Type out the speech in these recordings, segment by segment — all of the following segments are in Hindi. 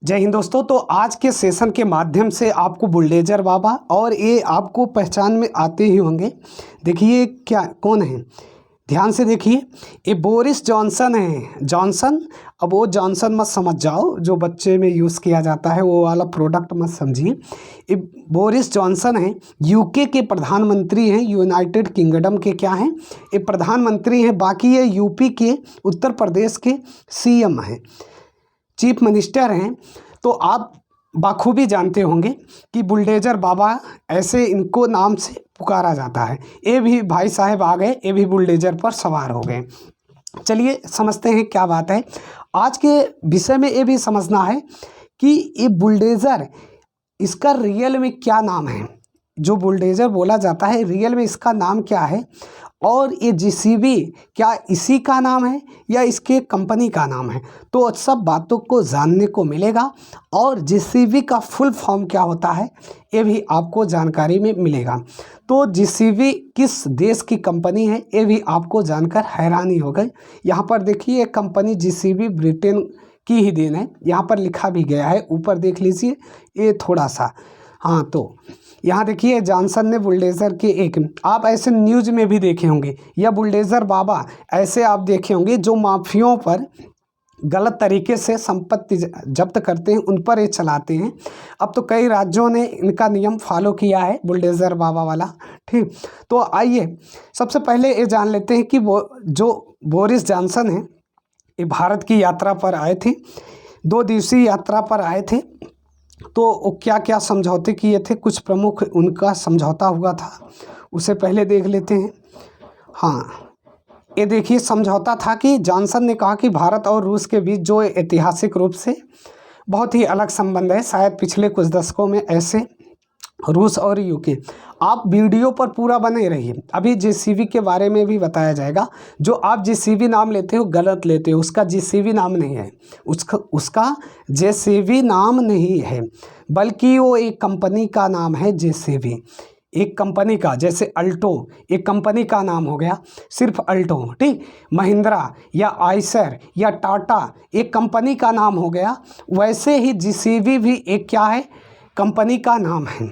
जय हिंद दोस्तों। तो आज के सेशन के माध्यम से आपको बुलडोजर बाबा और ये आपको पहचान में आते ही होंगे। देखिए क्या कौन है, ध्यान से देखिए। ये बोरिस जॉनसन है। जॉनसन, अब वो जॉनसन मत समझ जाओ जो बच्चे में यूज़ किया जाता है, वो वाला प्रोडक्ट मत समझिए। ये बोरिस जॉनसन है, यूके के प्रधानमंत्री हैं, यूनाइटेड किंगडम के क्या हैं, ये प्रधानमंत्री हैं। बाकी ये यूपी के, उत्तर प्रदेश के सीएम हैं, चीफ मिनिस्टर हैं। तो आप बाखूबी जानते होंगे कि बुलडोजर बाबा ऐसे इनको नाम से पुकारा जाता है। ये भी भाई साहब आ गए, ये भी बुलडोजर पर सवार हो गए। चलिए समझते हैं क्या बात है। आज के विषय में ये भी समझना है कि ये बुलडोजर, इसका रियल में क्या नाम है। जो बुलडोजर बोला जाता है रियल में इसका नाम क्या है, और ये जेसीबी क्या इसी का नाम है या इसके कंपनी का नाम है। तो सब बातों को जानने को मिलेगा, और जेसीबी का फुल फॉर्म क्या होता है ये भी आपको जानकारी में मिलेगा। तो जेसीबी किस देश की कंपनी है ये भी आपको जानकर हैरानी हो गई। यहाँ पर देखिए ये कंपनी जेसीबी ब्रिटेन की ही देन है, यहाँ पर लिखा भी गया है, ऊपर देख लीजिए ये थोड़ा सा। हाँ, तो यहाँ देखिए जॉनसन ने बुलडोजर के एक, आप ऐसे न्यूज़ में भी देखे होंगे, या बुलडोजर बाबा ऐसे आप देखे होंगे जो माफियों पर गलत तरीके से संपत्ति जब्त करते हैं, उन पर ये चलाते हैं। अब तो कई राज्यों ने इनका नियम फॉलो किया है, बुलडोजर बाबा वाला। ठीक, तो आइए सबसे पहले ये जान लेते हैं कि वो जो बोरिस जॉनसन है ये भारत की यात्रा पर आए थे, 2 दिवसीय यात्रा पर आए थे। तो वो क्या क्या समझौते किए थे, कुछ प्रमुख उनका समझौता हुआ था, उसे पहले देख लेते हैं। हाँ, ये देखिए समझौता था कि जॉनसन ने कहा कि भारत और रूस के बीच जो ऐतिहासिक रूप से बहुत ही अलग संबंध है, शायद पिछले कुछ दशकों में ऐसे रूस और यूके। आप वीडियो पर पूरा बने रहिए, अभी जेसीबी के बारे में भी बताया जाएगा। जो आप जेसीबी नाम लेते हो गलत लेते हो, उसका जेसीबी नाम नहीं है, उसका जेसीबी नाम नहीं है, बल्कि वो एक कंपनी का नाम है जेसीबी। एक कंपनी का, जैसे अल्टो एक कंपनी का नाम हो गया, सिर्फ अल्टो। ठीक, महिंद्रा या आइसर या टाटा एक कंपनी का नाम हो गया, वैसे ही जेसीबी भी एक क्या है, कंपनी का नाम है।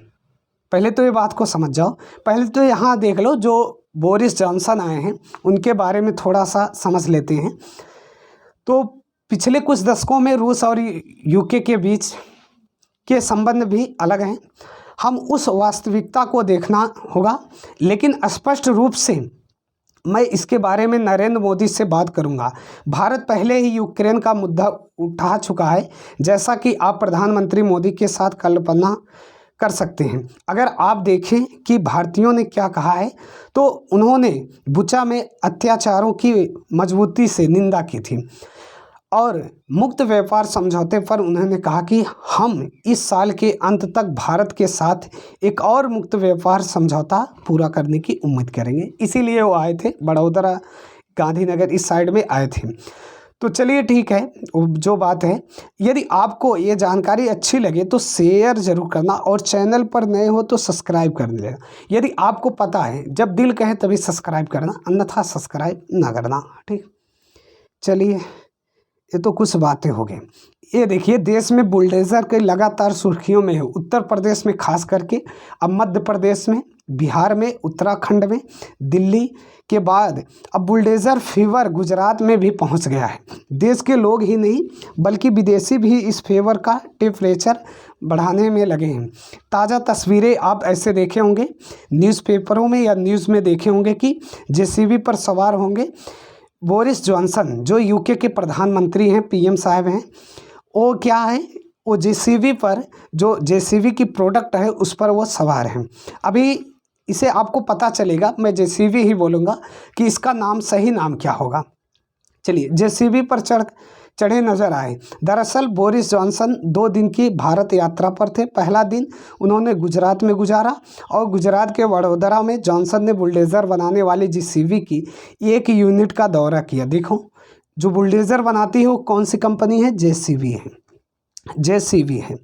पहले तो ये बात को समझ जाओ। पहले तो यहाँ देख लो जो बोरिस जॉनसन आए हैं उनके बारे में थोड़ा सा समझ लेते हैं। तो पिछले कुछ दशकों में रूस और यूके के बीच के संबंध भी अलग हैं, हम उस वास्तविकता को देखना होगा। लेकिन स्पष्ट रूप से मैं इसके बारे में नरेंद्र मोदी से बात करूंगा। भारत पहले ही यूक्रेन का मुद्दा उठा चुका है, जैसा कि आप प्रधानमंत्री मोदी के साथ कल्पना कर सकते हैं। अगर आप देखें कि भारतीयों ने क्या कहा है, तो उन्होंने बुचा में अत्याचारों की मजबूती से निंदा की थी, और मुक्त व्यापार समझौते पर उन्होंने कहा कि हम इस साल के अंत तक भारत के साथ एक और मुक्त व्यापार समझौता पूरा करने की उम्मीद करेंगे। इसीलिए वो आए थे, बड़ौदा गांधीनगर इस साइड में आए थे। तो चलिए ठीक है, जो बात है, यदि आपको ये जानकारी अच्छी लगे तो शेयर ज़रूर करना, और चैनल पर नए हो तो सब्सक्राइब कर लेना। यदि आपको पता है, जब दिल कहे तभी सब्सक्राइब करना, अन्यथा सब्सक्राइब ना करना। ठीक, चलिए ये तो कुछ बातें हो गई। ये देखिए देश में बुलडोजर के लगातार सुर्खियों में है, उत्तर प्रदेश में खास करके, अब मध्य प्रदेश में, बिहार में, उत्तराखंड में, दिल्ली के बाद अब बुलडोजर फीवर गुजरात में भी पहुंच गया है। देश के लोग ही नहीं बल्कि विदेशी भी इस फीवर का टेम्परेचर बढ़ाने में लगे हैं। ताज़ा तस्वीरें आप ऐसे देखे होंगे न्यूज़पेपरों में या न्यूज़ में देखे होंगे कि जेसीबी पर सवार होंगे बोरिस जॉनसन, जो यूके के प्रधानमंत्री हैं, पीएम साहब हैं। वो क्या है, वो जेसीबी पर, जो जेसीबी की प्रोडक्ट है उस पर वो सवार हैं। अभी इसे आपको पता चलेगा, मैं जेसीबी ही बोलूँगा कि इसका नाम, सही नाम क्या होगा। चलिए जेसीबी पर चढ़े नजर आए। दरअसल बोरिस जॉनसन 2 दिन की भारत यात्रा पर थे। पहला दिन उन्होंने गुजरात में गुजारा, और गुजरात के वडोदरा में जॉनसन ने बुलडोजर बनाने वाली जेसीबी की एक यूनिट का दौरा किया। देखो जो बुलडोजर बनाती है वो कौन सी कंपनी है, जेसीबी है, जेसीबी है।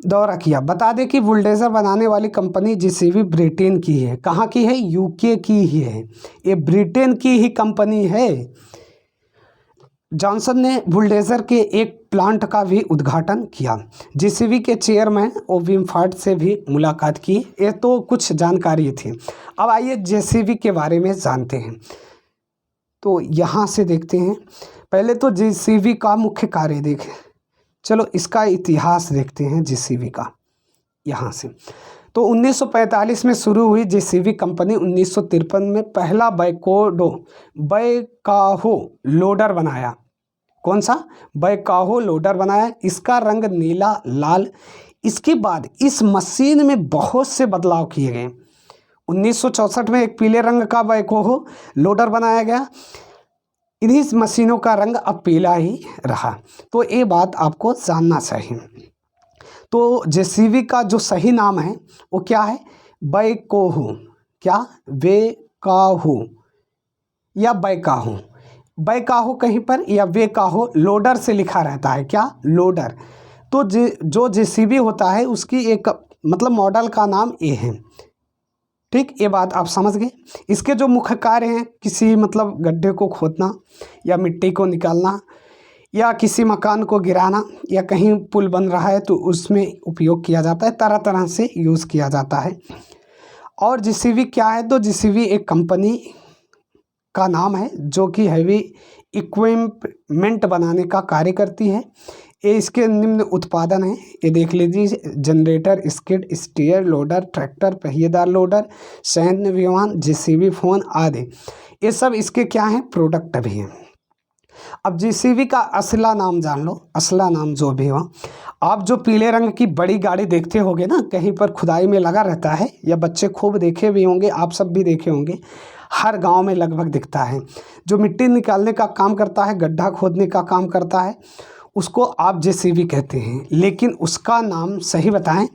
दौरा किया। बता दें कि बुलडोजर बनाने वाली कंपनी जेसीबी ब्रिटेन की है। कहाँ की है, यूके की ही है, ये ब्रिटेन की ही कंपनी है। जॉनसन ने बुलडोजर के एक प्लांट का भी उद्घाटन किया। जेसीबी के चेयरमैन ओविम फार्ड से भी मुलाकात की। ये तो कुछ जानकारी थी। अब आइए जेसीबी के बारे में जानते हैं। तो यहाँ से देखते हैं, पहले तो जेसीबी का मुख्य कार्य देखें। चलो इसका इतिहास देखते हैं जेसीबी का यहाँ से। तो 1945 में शुरू हुई जेसीबी कंपनी 1953 में पहला बैकहो लोडर बनाया। कौन सा? बैकहो लोडर बनाया। इसका रंग नीला लाल। इसके बाद इस मशीन में बहुत से बदलाव किए गए। 1964 में एक पीले रंग का बैकहो लोडर बनाया गया। इन्हीं मशीनों का रंग अब पीला ही रहा। तो ये बात आपको जानना चाहिए। तो जेसीबी का जो सही नाम है वो क्या है? बैकहो। क्या? बैकहो या बैकहो। बैकहो कहीं पर या बैकहो लोडर से लिखा रहता है। क्या? लोडर। तो जो जेसीबी होता है उसकी एक मतलब मॉडल का नाम ये है। ठीक, ये बात आप समझ गए। इसके जो मुख्य कार्य हैं, किसी मतलब गड्ढे को खोदना या मिट्टी को निकालना या किसी मकान को गिराना या कहीं पुल बन रहा है तो उसमें उपयोग किया जाता है। तरह तरह से यूज़ किया जाता है। और जेसीबी क्या है? तो जेसीबी एक कंपनी का नाम है जो कि हैवी इक्विपमेंट बनाने का कार्य करती है। ये इसके निम्न उत्पादन है, ये देख लीजिए। Generator, skid steer loader, tractor, पहिएदार लोडर, सैन्य विमान, जेसीबी फोन आदि, ये सब इसके क्या हैं? प्रोडक्ट भी हैं। अब जेसीबी का असला नाम जान लो। असला नाम जो भी हो, आप जो पीले रंग की बड़ी गाड़ी देखते होंगे ना, कहीं पर खुदाई में लगा रहता है, या बच्चे खूब देखे भी होंगे, आप सब भी देखे होंगे, हर गांव में लगभग दिखता है। जो मिट्टी निकालने का काम करता है, गड्ढा खोदने का काम करता है, उसको आप जेसीबी कहते हैं। लेकिन उसका नाम सही बताएं,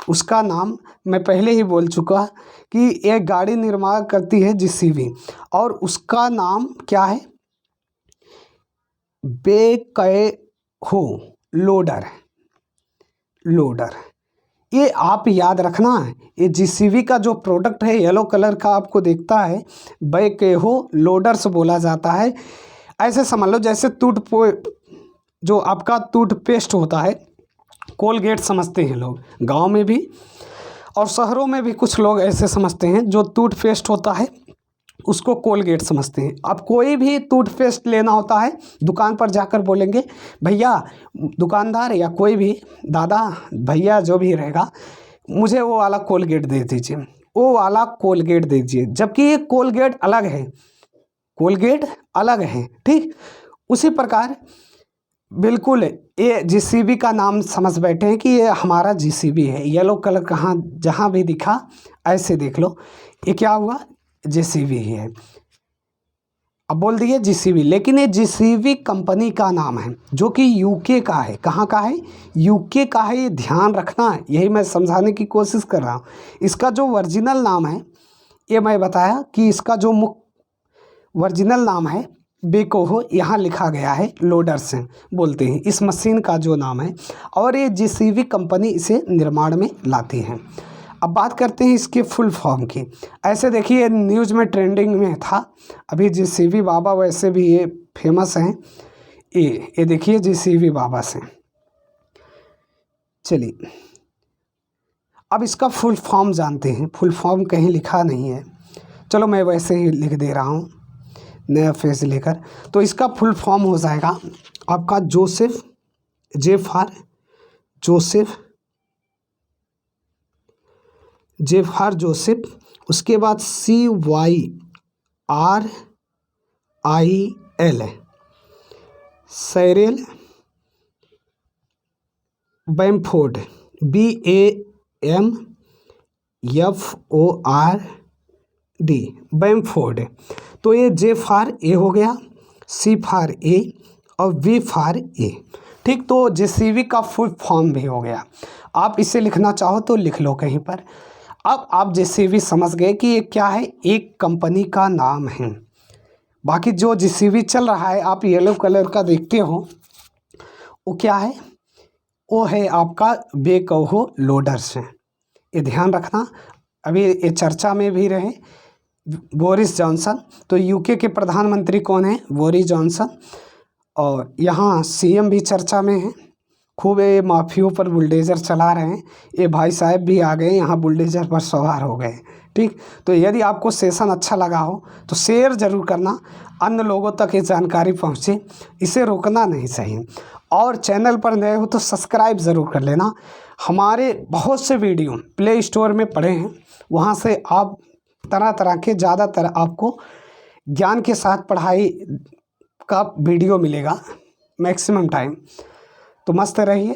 उसका नाम मैं पहले ही बोल चुका कि एक गाड़ी निर्माण करती है जेसीबी, और उसका नाम क्या है? Backhoe loader. लोडर, ये आप याद रखना है। ये जेसीबी का जो प्रोडक्ट है येलो कलर का आपको दिखता है, बैकहो लोडर से बोला जाता है। ऐसे समझ लो जैसे जो आपका टूथपेस्ट होता है, कोलगेट समझते हैं लोग, गांव में भी और शहरों में भी कुछ लोग ऐसे समझते हैं। जो टूथपेस्ट होता है उसको कोलगेट समझते हैं। अब कोई भी टूथपेस्ट लेना होता है, दुकान पर जाकर बोलेंगे भैया, दुकानदार या कोई भी दादा भैया जो भी रहेगा, मुझे वो वाला कोलगेट दे दीजिए, वो वाला कोलगेट दे दीजिए। जबकि ये कोलगेट अलग है, कोलगेट अलग है। ठीक उसी प्रकार बिल्कुल ये जेसीबी का नाम समझ बैठे हैं कि ये हमारा जेसीबी है। येलो कलर कहाँ जहाँ भी दिखा ऐसे देख लो, ये क्या हुआ? जेसीबी ही है। अब बोल दिए जेसीबी, लेकिन ये जेसीबी कंपनी का नाम है जो कि यूके का है। कहाँ का है? यूके का है। ये ध्यान रखना है, यही मैं समझाने की कोशिश कर रहा हूँ। इसका जो ओरिजिनल नाम है, ये मैं बताया कि इसका जो ओरिजिनल नाम है बैकहो, यहाँ लिखा गया है लोडर से बोलते हैं इस मशीन का जो नाम है, और ये जेसीबी कंपनी इसे निर्माण में लाती है। अब बात करते हैं इसके फुल फॉर्म की। ऐसे देखिए न्यूज़ में ट्रेंडिंग में था अभी जेसीबी बाबा, वैसे भी ये फेमस हैं। ये देखिए जेसीबी बाबा से। चलिए अब इसका फुल फॉर्म जानते हैं। फुल फॉर्म कहीं लिखा नहीं है, चलो मैं वैसे ही लिख दे रहा हूँ नया फेज लेकर। तो इसका फुल फॉर्म हो जाएगा आपका Joseph, J for Joseph, J for Joseph, उसके बाद CYRIL साइरेल, बैमफोर्ड BAMFORD बैमफोर्ड। तो ये जे फॉर ए हो गया, C फॉर ए और V फॉर ए। ठीक, तो जेसीबी का फुल फॉर्म भी हो गया। आप इसे लिखना चाहो तो लिख लो कहीं पर। अब आप जेसीबी समझ गए कि ये क्या है, एक कंपनी का नाम है। बाकी जो जेसीबी चल रहा है आप येलो कलर का देखते हो, वो क्या है? वो है आपका बैकहो लोडर्स है। ये ध्यान रखना। अभी ये चर्चा में भी रहे बोरिस जॉनसन। तो यूके के प्रधानमंत्री कौन है? Boris Johnson. और यहाँ सीएम भी चर्चा में है, खूब ये माफियों पर बुलडोज़र चला रहे हैं। ये भाई साहब भी आ गए यहाँ बुलडोज़र पर सवार हो गए। ठीक, तो यदि आपको सेशन अच्छा लगा हो तो शेयर ज़रूर करना, अन्य लोगों तक ये जानकारी पहुँचे, इसे रोकना नहीं चाहिए। और चैनल पर नए हो तो सब्सक्राइब ज़रूर कर लेना। हमारे बहुत से वीडियो प्ले स्टोर में पड़े हैं, वहाँ से आप तरह तरह के ज़्यादातर आपको ज्ञान के साथ पढ़ाई का वीडियो मिलेगा मैक्सिमम टाइम। तो मस्त रहिए।